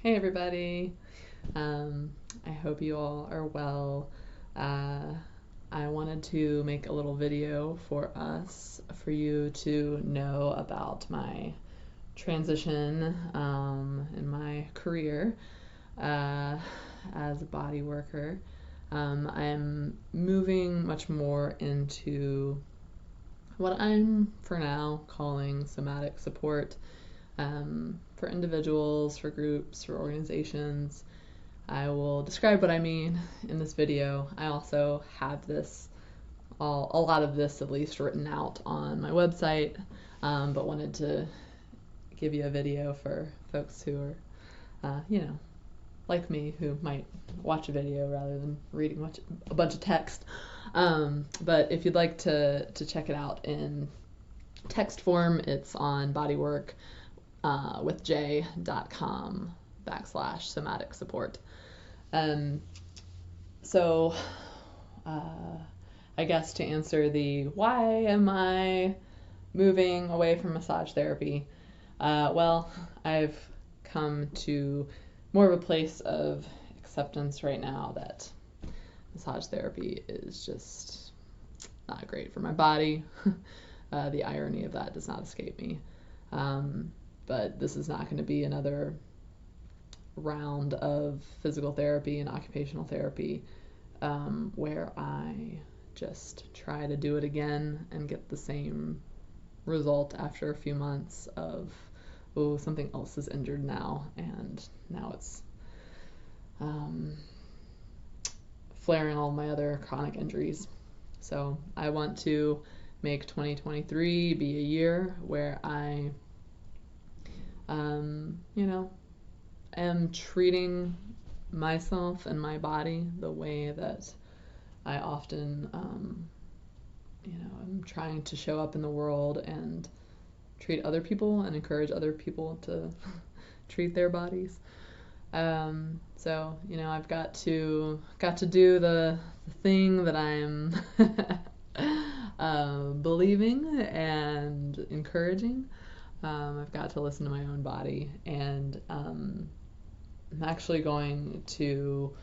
Hey everybody. I hope you all are well. Uh, I wanted to make a little video for us, for you to know about my transition in my career uh, as a body worker. I'm moving much more into what I'm for now calling somatic support for individuals, for groups, for organizations. I will describe what I mean in this video. I also have a lot of this at least written out on my website, but wanted to give you a video for folks who are, like me, who might watch a video rather than reading a bunch of text. But if you'd like to check it out in text form, it's on Bodywork with j.com/somatic support. So I guess to answer the why am I moving away from massage therapy, well, I've come to more of a place of acceptance right now that massage therapy is just not great for my body. The irony of that does not escape me. But this is not going to be another round of physical therapy and occupational therapy where I just try to do it again and get the same result after a few months of, oh, something else is injured now, and now it's flaring all my other chronic injuries. So I want to make 2023 be a year where I am treating myself and my body the way that I often, I'm trying to show up in the world and treat other people and encourage other people to treat their bodies. So I've got to do the thing that I'm believing and encouraging. I've got to listen to my own body, and I'm actually going to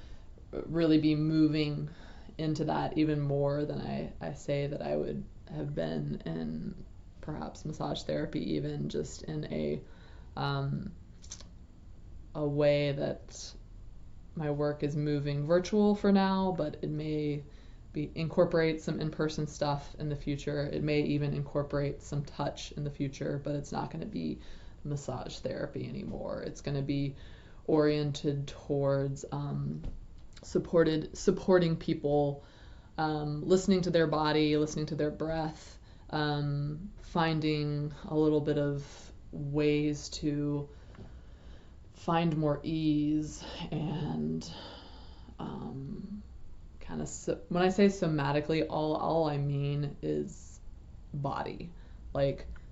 really be moving into that even more than I say that I would have been in perhaps massage therapy, even just in a way that my work is moving virtual for now, but it may incorporate some in-person stuff in the future. It may even incorporate some touch in the future, but it's not going to be massage therapy anymore. It's going to be oriented towards supporting people, listening to their body, listening to their breath, finding a little bit of ways to find more ease and when I say somatically, all I mean is body.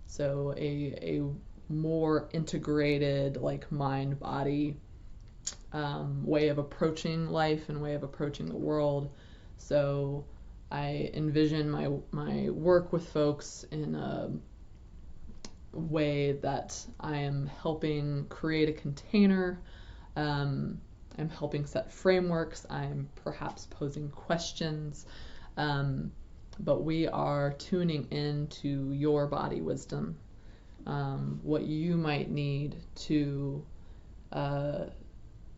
So a more integrated, mind body way of approaching life and way of approaching the world. So I envision my work with folks in a way that I am helping create a container. I'm helping set frameworks. I'm perhaps posing questions. But we are tuning into your body wisdom, what you might need to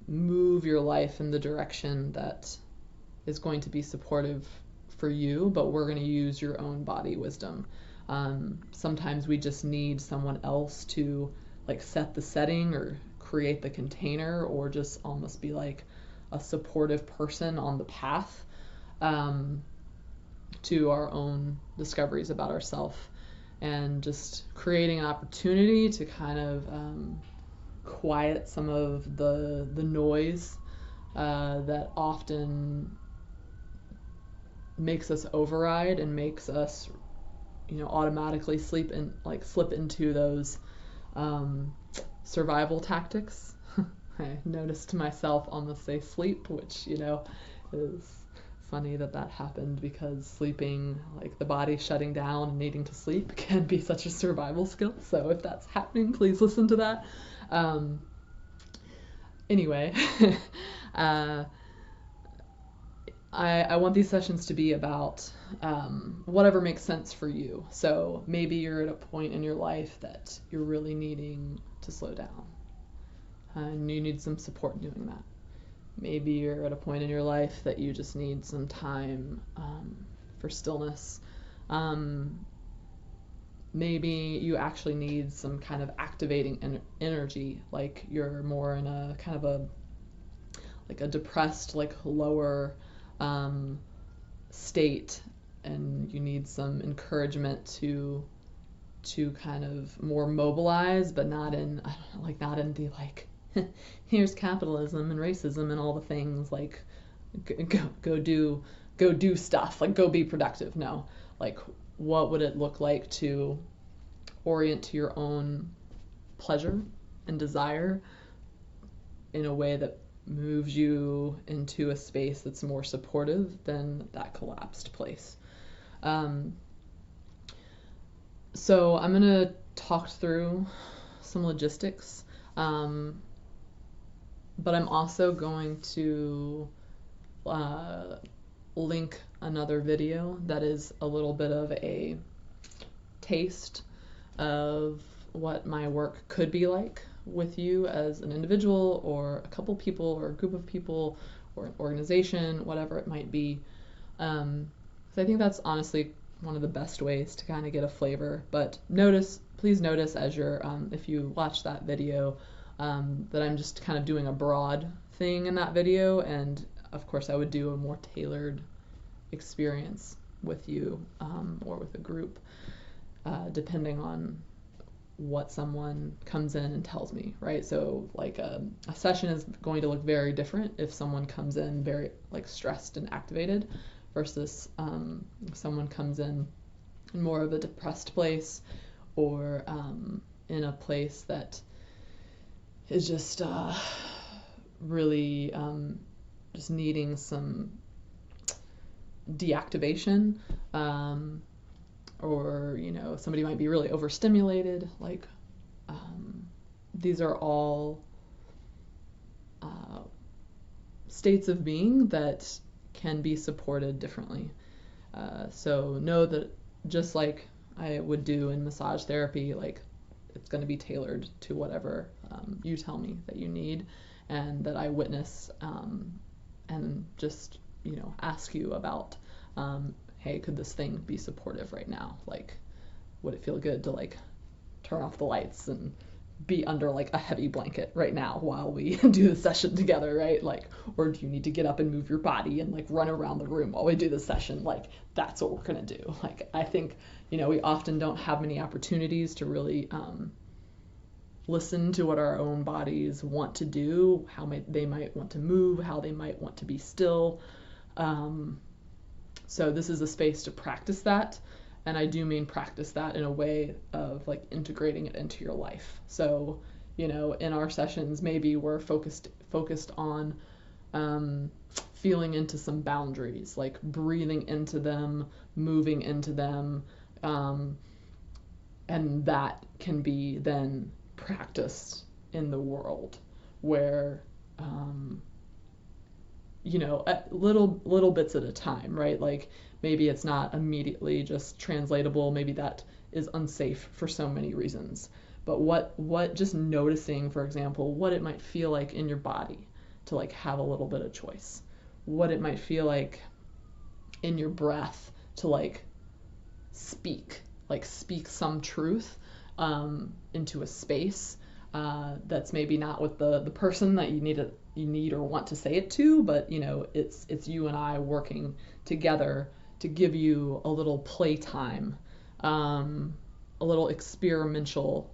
move your life in the direction that is going to be supportive for you, but we're going to use your own body wisdom. Sometimes we just need someone else to set the setting or create the container, or just almost be like a supportive person on the path to our own discoveries about ourselves, and just creating an opportunity to kind of quiet some of the noise that often makes us override and makes us automatically slip into those survival tactics. I noticed myself almost say sleep, which is funny that happened, because sleeping, the body shutting down and needing to sleep, can be such a survival skill. So if that's happening, please listen to that. Anyway, uh, I want these sessions to be about whatever makes sense for you. So maybe you're at a point in your life that you're really needing to slow down, and you need some support doing that. Maybe you're at a point in your life that you just need some time for stillness. Maybe you actually need some kind of activating energy, like you're more in a kind of a depressed, like lower state, and you need some encouragement to kind of more mobilize, but not in not in the like here's capitalism and racism and all the things, like go do stuff, like go be productive. No, like what would it look like to orient to your own pleasure and desire in a way that moves you into a space that's more supportive than that collapsed place. So I'm going to talk through some logistics, but I'm also going to link another video that is a little bit of a taste of what my work could be like with you as an individual, or a couple people, or a group of people, or an organization, whatever it might be. So I think that's honestly one of the best ways to kind of get a flavor. But please notice as you're, if you watch that video, that I'm just kind of doing a broad thing in that video, and of course I would do a more tailored experience with you, or with a group, depending on what someone comes in and tells me, right? So like a session is going to look very different if someone comes in very like stressed and activated versus if someone comes in more of a depressed place, or in a place that is just really just needing some deactivation, or somebody might be really overstimulated. Like these are all states of being that can be supported differently. So know that just like I would do in massage therapy, like it's going to be tailored to whatever you tell me that you need, and that I witness, and just ask you about, hey, could this thing be supportive right now? Like, would it feel good to like turn off the lights and be under like a heavy blanket right now while we do the session together, right? Like, or do you need to get up and move your body and like run around the room while we do the session? Like, that's what we're gonna do. Like, I think we often don't have many opportunities to really listen to what our own bodies want to do, how they might want to move, how they might want to be still. So this is a space to practice that, and I do mean practice that in a way of like integrating it into your life. So in our sessions, maybe we're focused on feeling into some boundaries, like breathing into them, moving into them, and that can be then practiced in the world where little bits at a time, right? Like maybe it's not immediately just translatable, maybe that is unsafe for so many reasons, but what just noticing, for example, what it might feel like in your body to like have a little bit of choice, what it might feel like in your breath to like speak some truth into a space that's maybe not with the person that you need or want to say it to, but it's you and I working together to give you a little playtime, a little experiential,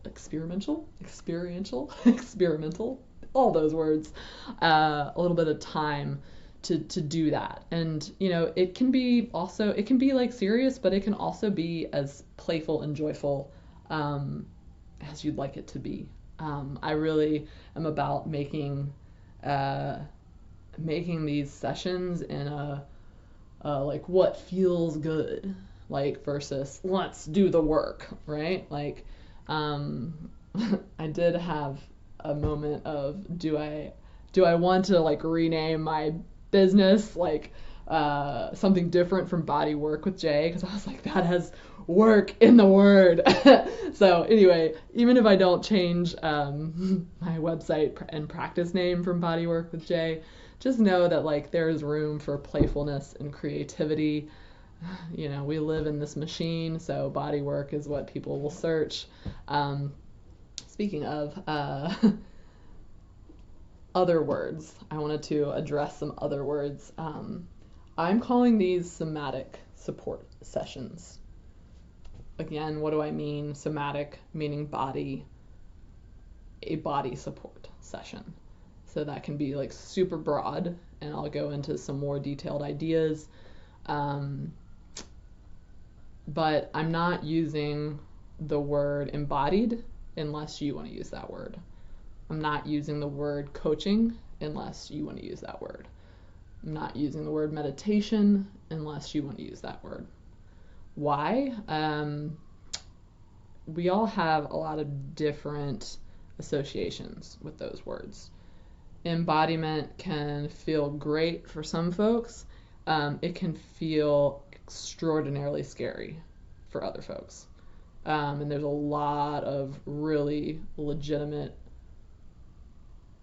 all those words, a little bit of time to do that. And it can be like serious, but it can also be as playful and joyful as you'd like it to be. I really am about making these sessions in a like what feels good, like versus let's do the work, right? Like I did have a moment of do I do I want to like rename my business like something different from Body Work with Jay? Because I was like, that has work in the word. So anyway, even if I don't change my website and practice name from Body Work with Jay, just know that like there's room for playfulness and creativity. You know, we live in this machine, so body work is what people will search. Speaking of other words, I wanted to address some other words. I'm calling these somatic support sessions. Again, what do I mean? Somatic, meaning body, a body support session. So that can be like super broad, and I'll go into some more detailed ideas. But I'm not using the word embodied unless you want to use that word. I'm not using the word coaching unless you want to use that word. I'm not using the word meditation unless you want to use that word. Why? We all have a lot of different associations with those words. Embodiment can feel great for some folks. It can feel extraordinarily scary for other folks. And there's a lot of really legitimate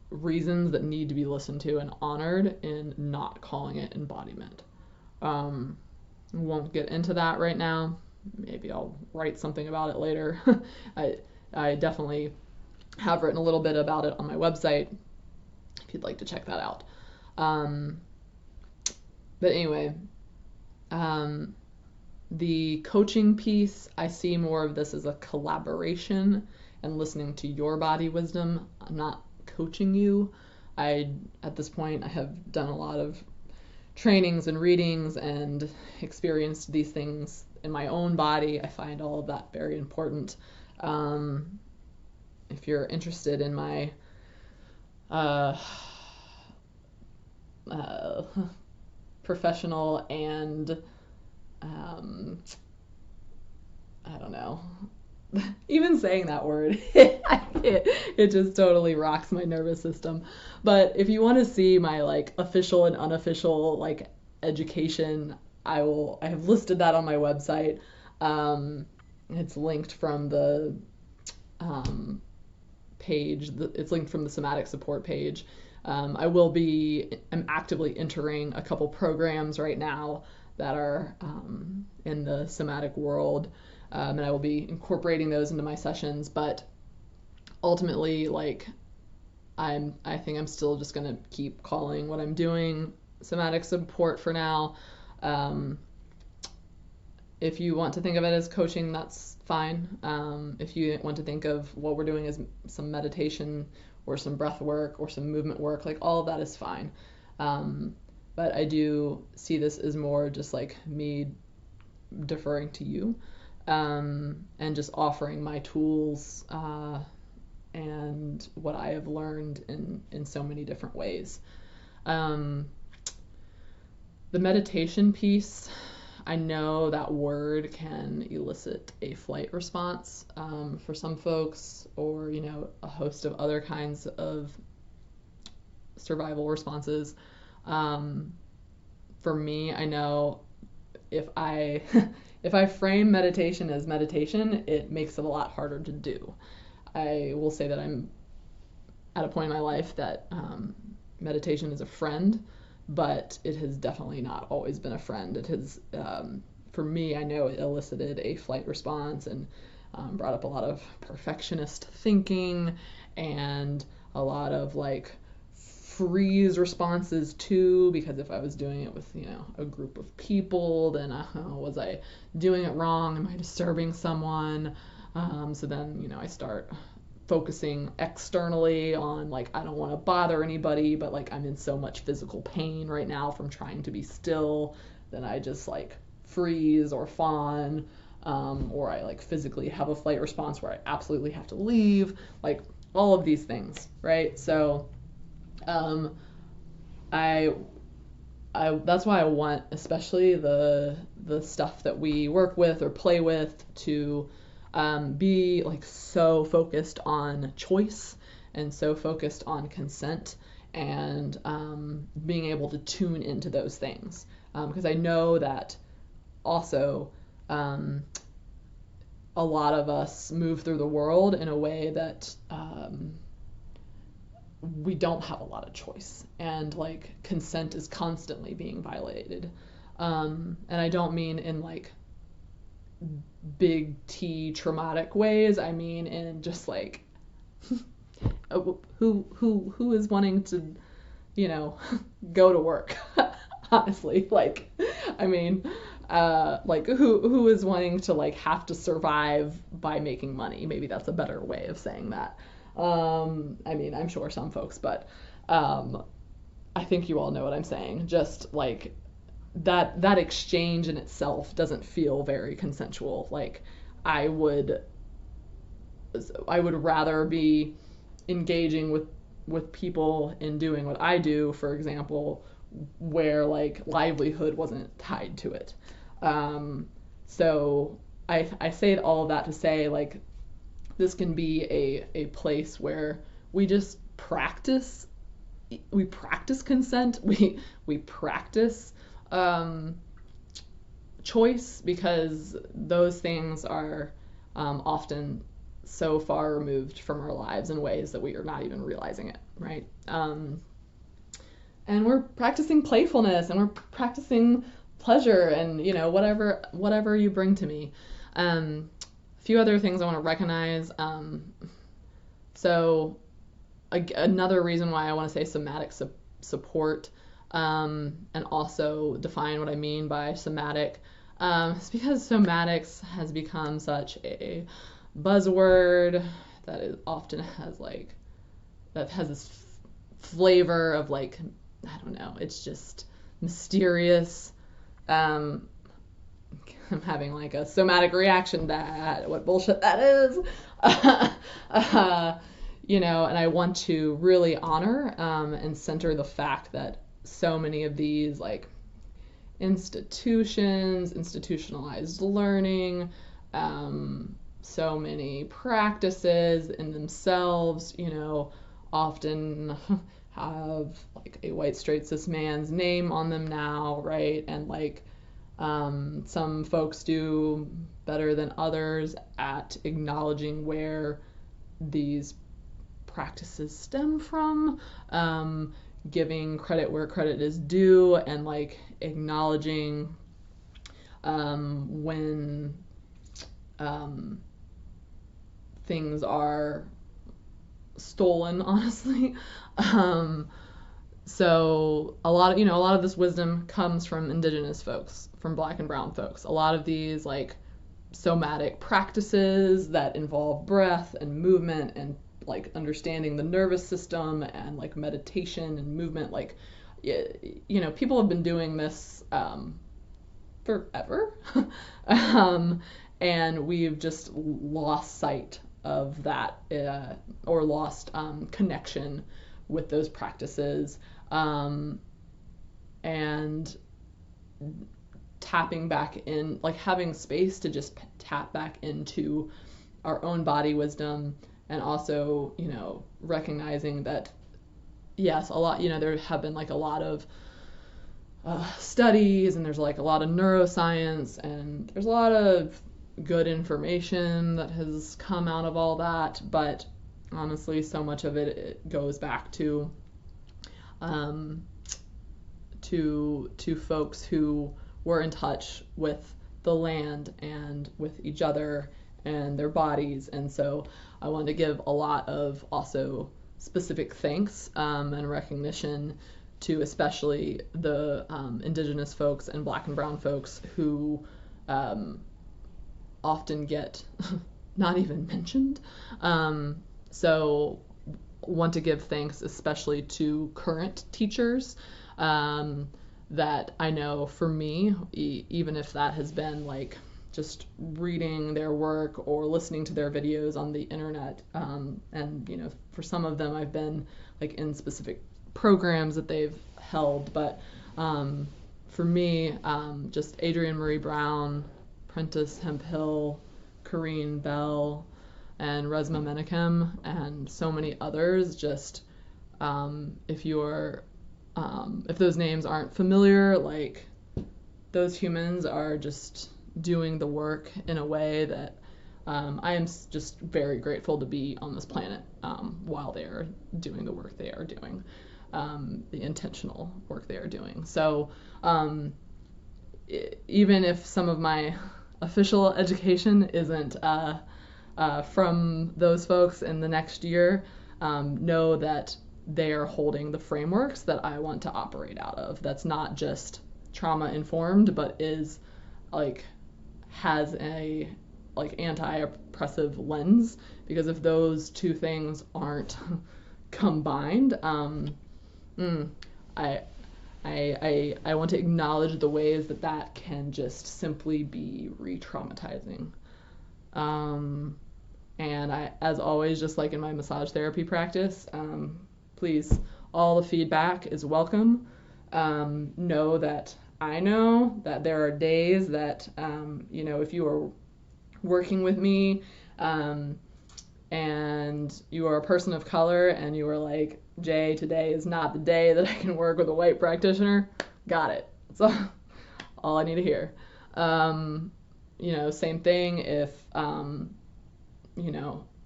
reasons that need to be listened to and honored in not calling it embodiment. Won't get into that right now. Maybe I'll write something about it later. I definitely have written a little bit about it on my website if you'd like to check that out. But anyway, the coaching piece, I see more of this as a collaboration and listening to your body wisdom. I'm not coaching you. At this point, I have done a lot of trainings and readings and experienced these things in my own body. I find all of that very important. If you're interested in my professional and I don't know, even saying that word, it just totally rocks my nervous system. But if you want to see my like official and unofficial like education, I have listed that on my website. It's linked from the page. It's linked from the somatic support page. I'm actively entering a couple programs right now that are in the somatic world, and I will be incorporating those into my sessions. But ultimately, like, I think I'm still just gonna keep calling what I'm doing somatic support for now. If you want to think of it as coaching, that's fine. If you want to think of what we're doing as some meditation or some breath work or some movement work, like all of that is fine. But I do see this as more just like me deferring to you, and just offering my tools and what I have learned in so many different ways. The meditation piece, I know that word can elicit a flight response for some folks, or a host of other kinds of survival responses. For me, I know if I if I frame meditation as meditation, it makes it a lot harder to do. I will say that I'm at a point in my life that meditation is a friend, but it has definitely not always been a friend. It has, for me, I know it elicited a flight response and brought up a lot of perfectionist thinking and a lot of like freeze responses too, because if I was doing it with a group of people, then was I doing it wrong? Am I disturbing someone? So then I start focusing externally on like I don't want to bother anybody, but like I'm in so much physical pain right now from trying to be still, then I just like freeze or fawn, or I like physically have a flight response where I absolutely have to leave, like all of these things, right? So I that's why I want especially the stuff that we work with or play with to be like so focused on choice and so focused on consent and being able to tune into those things. Because I know that also a lot of us move through the world in a way that we don't have a lot of choice, and like consent is constantly being violated. And I don't mean in like big T traumatic ways. I mean in just like who is wanting to, you know, go to work. Honestly, like, I mean, like who is wanting to like have to survive by making money? Maybe that's a better way of saying that. I mean, I'm sure some folks, but I think you all know what I'm saying. Just like that exchange in itself doesn't feel very consensual. Like I would rather be engaging with people in doing what I do, for example, where like livelihood wasn't tied to it. So I say all of that to say like this can be a place where we just practice consent, we practice choice, because those things are often so far removed from our lives in ways that we are not even realizing it, right? And we're practicing playfulness, and we're practicing pleasure, and you know, whatever you bring to me. A few other things I want to recognize. So another reason why I want to say somatic support, and also define what I mean by somatic, is because somatics has become such a buzzword that it often has like, that has this flavor of like, I don't know, it's just mysterious. I'm having like a somatic reaction to that, what bullshit that is. You know, and I want to really honor and center the fact that so many of these like institutionalized learning, so many practices in themselves, you know, often have like a white straight cis man's name on them now, right? And like some folks do better than others at acknowledging where these practices stem from, giving credit where credit is due, and like acknowledging when things are stolen, honestly. So a lot of this wisdom comes from indigenous folks, from Black and brown folks. A lot of these like somatic practices that involve breath and movement and like understanding the nervous system and like meditation and movement, like, you know, people have been doing this forever. And we've just lost sight of that, or lost connection with those practices, and tapping back in, like having space to just tap back into our own body wisdom, and also, you know, recognizing that yes, a lot, you know, there have been like a lot of studies, and there's like a lot of neuroscience, and there's a lot of good information that has come out of all that, but honestly, so much of it goes back to folks who were in touch with the land and with each other and their bodies. And so I wanted to give a lot of also specific thanks and recognition to especially the indigenous folks and Black and brown folks who often get not even mentioned. So want to give thanks especially to current teachers, that I know for me, even if that has been like just reading their work or listening to their videos on the internet, and you know, for some of them I've been like in specific programs that they've held, but for me, just Adrienne Maree Brown, Prentice Hemphill, Corrine Bell, and Resmaa Menakem, and so many others just If those names aren't familiar, like, those humans are just doing the work in a way that I am just very grateful to be on this planet while they are doing the work they are doing, the intentional work they are doing. So even if some of my official education isn't from those folks in the next year, know that they are holding the frameworks that I want to operate out of. That's not just trauma informed, but is like has a like anti-oppressive lens, because if those two things aren't combined, I want to acknowledge the ways that that can just simply be re-traumatizing. And I, as always, just like in my massage therapy practice, please, all the feedback is welcome. Know that I know that there are days that, if you are working with me and you are a person of color and you are like, Jay, today is not the day that I can work with a white practitioner, got it. That's all I need to hear. Same thing if,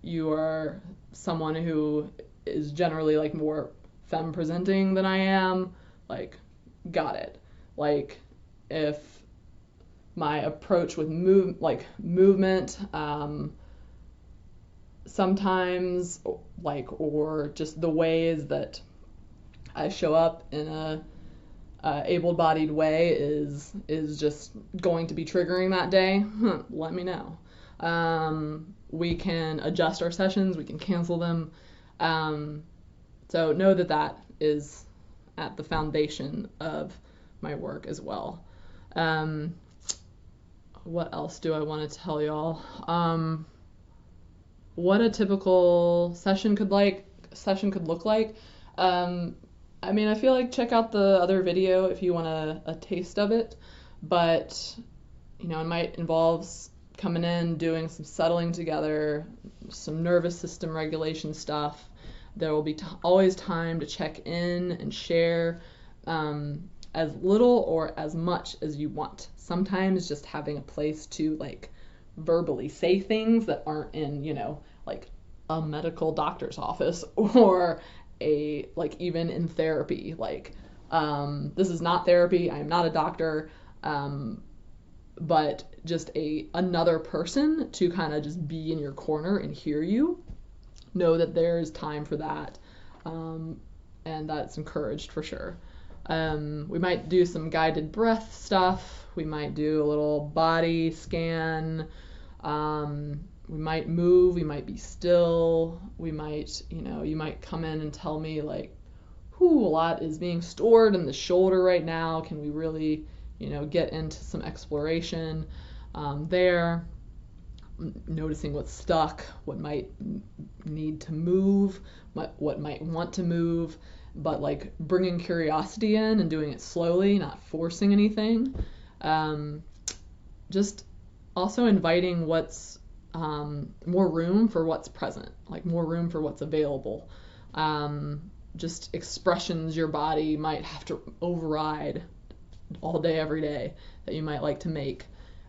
you are someone who is generally like more femme presenting than I am, like, got it. Like, if my approach with movement, sometimes, like, or just the ways that I show up in a able-bodied way is just going to be triggering that day, let me know. We can adjust our sessions, we can cancel them. So know that that is at the foundation of my work as well. What else do I want to tell y'all? What a typical session could look like. I feel like check out the other video if you want a taste of it, but it might involve coming in, doing some settling together, some nervous system regulation stuff. There will be always time to check in and share as little or as much as you want. Sometimes just having a place to like verbally say things that aren't in, like a medical doctor's office or even in therapy. Like, this is not therapy. I'm not a doctor. But just another person to kind of just be in your corner and hear you. Know that there's time for that, and that's encouraged for sure. We might do some guided breath stuff. We might do a little body scan. We might move. We might be still. We might, you might come in and tell me like, a lot is being stored in the shoulder right now. Can we really, get into some exploration there? Noticing what's stuck, what might need to move, what might want to move, but like bringing curiosity in and doing it slowly, not forcing anything. Just also inviting what's more room for what's present, like more room for what's available. Just expressions your body might have to override all day, every day that you might like to make.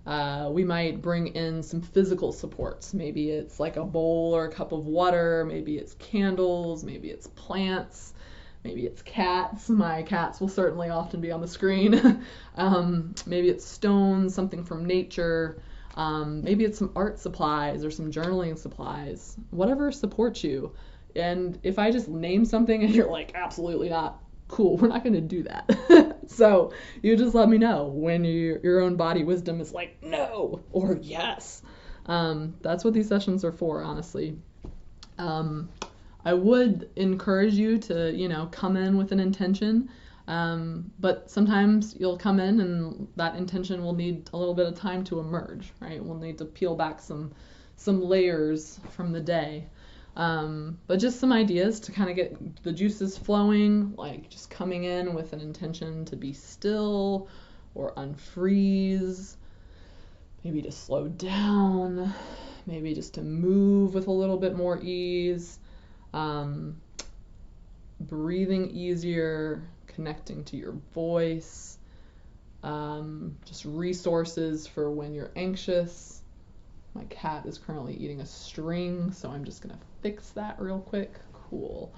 We might bring in some physical supports. Maybe it's like a bowl or a cup of water. Maybe it's candles. Maybe it's plants. Maybe it's cats. My cats will certainly often be on the screen. Maybe it's stones, something from nature. Maybe it's some art supplies or some journaling supplies. Whatever supports you. And if I just name something and you're like, absolutely not, cool, we're not going to do that. So you just let me know when your own body wisdom is like, no, or yes. That's what these sessions are for, honestly. I would encourage you to, come in with an intention, but sometimes you'll come in and that intention will need a little bit of time to emerge, right? We'll need to peel back some layers from the day. But just some ideas to kind of get the juices flowing, like just coming in with an intention to be still or unfreeze, maybe to slow down, maybe just to move with a little bit more ease. breathing easier, connecting to your voice, just resources for when you're anxious. My cat is currently eating a string, so I'm just gonna fix that real quick. Cool.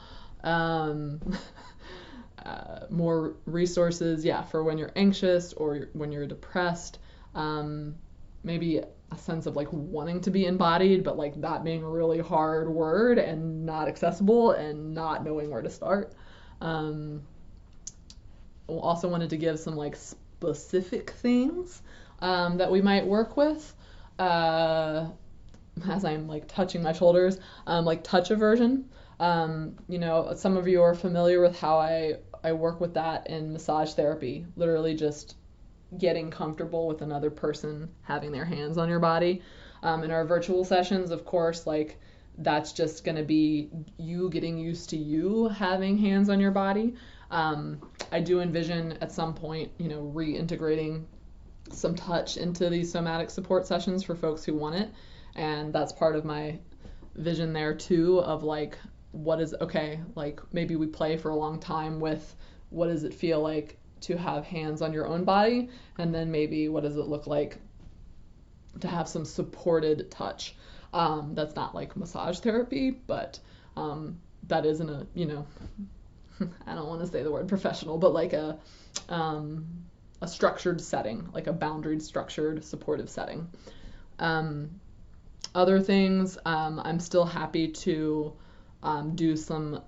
More resources, yeah, for when you're anxious or when you're depressed. Maybe a sense of like wanting to be embodied, but like that being a really hard word and not accessible and not knowing where to start. Also wanted to give some like specific things that we might work with. As I'm like touching my shoulders, like touch aversion. Some of you are familiar with how I work with that in massage therapy, literally just getting comfortable with another person having their hands on your body. In our virtual sessions, of course, like that's just going to be you getting used to you having hands on your body. I do envision at some point, reintegrating some touch into these somatic support sessions for folks who want it. And that's part of my vision there too, of like, what is okay, like maybe we play for a long time with what does it feel like to have hands on your own body, and then maybe what does it look like to have some supported touch. That's not like massage therapy, but that isn't a, I don't want to say the word professional, but like a structured setting, like a boundaried, structured, supportive setting. Other things, I'm still happy to do some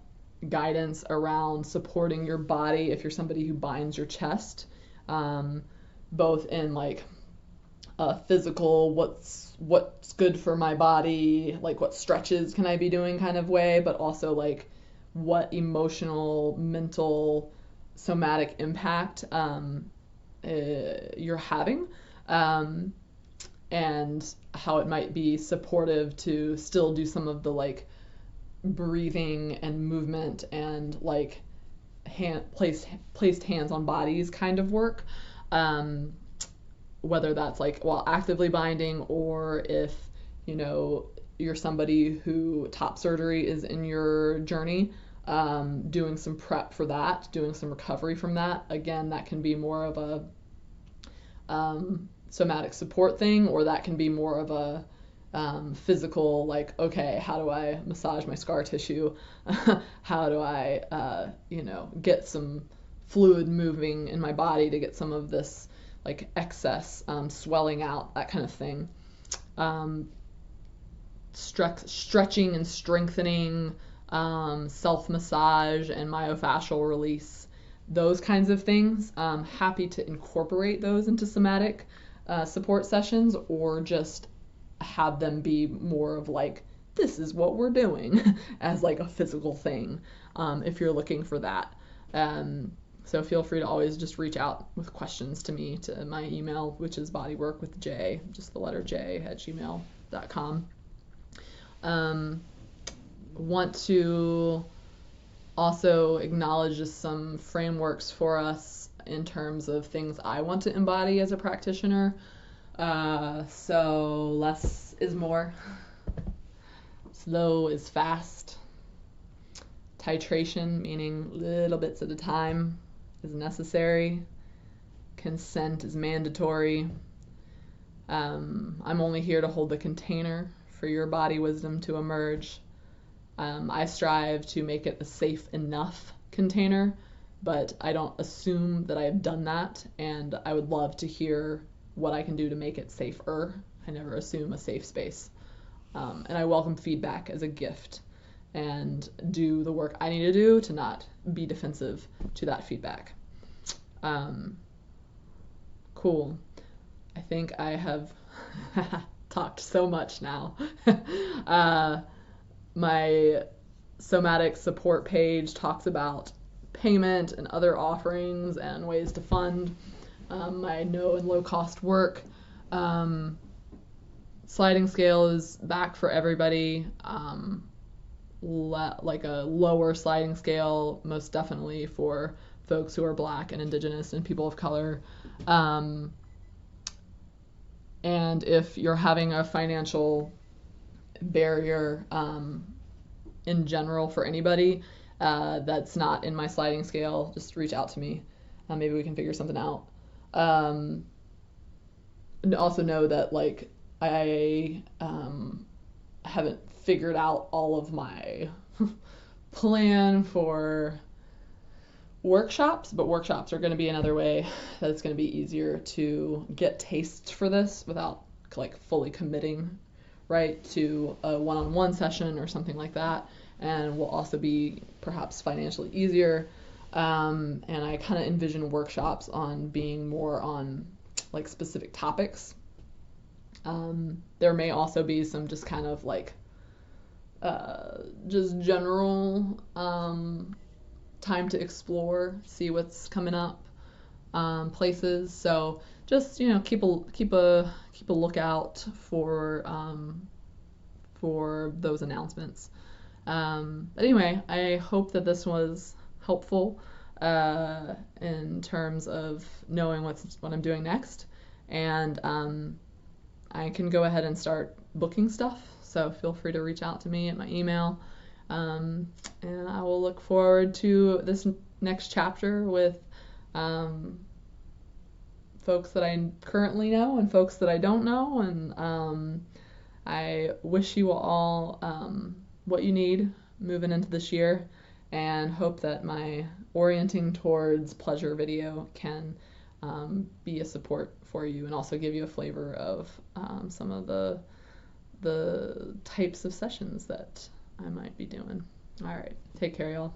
guidance around supporting your body if you're somebody who binds your chest, both in like a physical, what's good for my body, like what stretches can I be doing kind of way, but also like what emotional, mental, somatic impact you're having, and how it might be supportive to still do some of the like breathing and movement and like placed hands on bodies kind of work, whether that's like while actively binding, or if you're somebody who top surgery is in your journey, doing some prep for that, doing some recovery from that. Again, that can be more of a somatic support thing, or that can be more of a physical, like, okay, how do I massage my scar tissue? How do I, get some fluid moving in my body to get some of this like excess swelling out, that kind of thing. Stretching and strengthening, self-massage and myofascial release, those kinds of things. Happy to incorporate those into somatic support sessions, or just have them be more of like, this is what we're doing as like a physical thing, if you're looking for that. So feel free to always just reach out with questions to me, to my email, which is bodyworkwithj, just the letter J, @gmail.com. Want to also acknowledge just some frameworks for us in terms of things I want to embody as a practitioner. So less is more, slow is fast, titration, meaning little bits at a time, is necessary, consent is mandatory. I'm only here to hold the container for your body wisdom to emerge. I strive to make it a safe enough container, but I don't assume that I have done that, and I would love to hear what I can do to make it safer. I never assume a safe space. And I welcome feedback as a gift, and do the work I need to do to not be defensive to that feedback. Cool. I think I have talked so much now. My somatic support page talks about payment and other offerings and ways to fund my no and low cost work. Sliding scale is back for everybody. Like a lower sliding scale, most definitely for folks who are Black and Indigenous and people of color. And if you're having a financial barrier in general for anybody, that's not in my sliding scale, just reach out to me. Maybe we can figure something out. And also know that like I haven't figured out all of my plan for workshops, but workshops are going to be another way that it's going to be easier to get tastes for this without like fully committing, right, to a one-on-one session or something like that, and will also be perhaps financially easier. And I kind of envision workshops on being more on like specific topics. There may also be some just kind of like just general time to explore, see what's coming up, places. So just keep a lookout for those announcements. But anyway, I hope that this was helpful in terms of knowing what I'm doing next, and I can go ahead and start booking stuff. So feel free to reach out to me at my email. And I will look forward to this next chapter with folks that I currently know and folks that I don't know. And I wish you all what you need moving into this year, and hope that my orienting towards pleasure video can be a support for you and also give you a flavor of some of the types of sessions that I might be doing. All right, take care, y'all.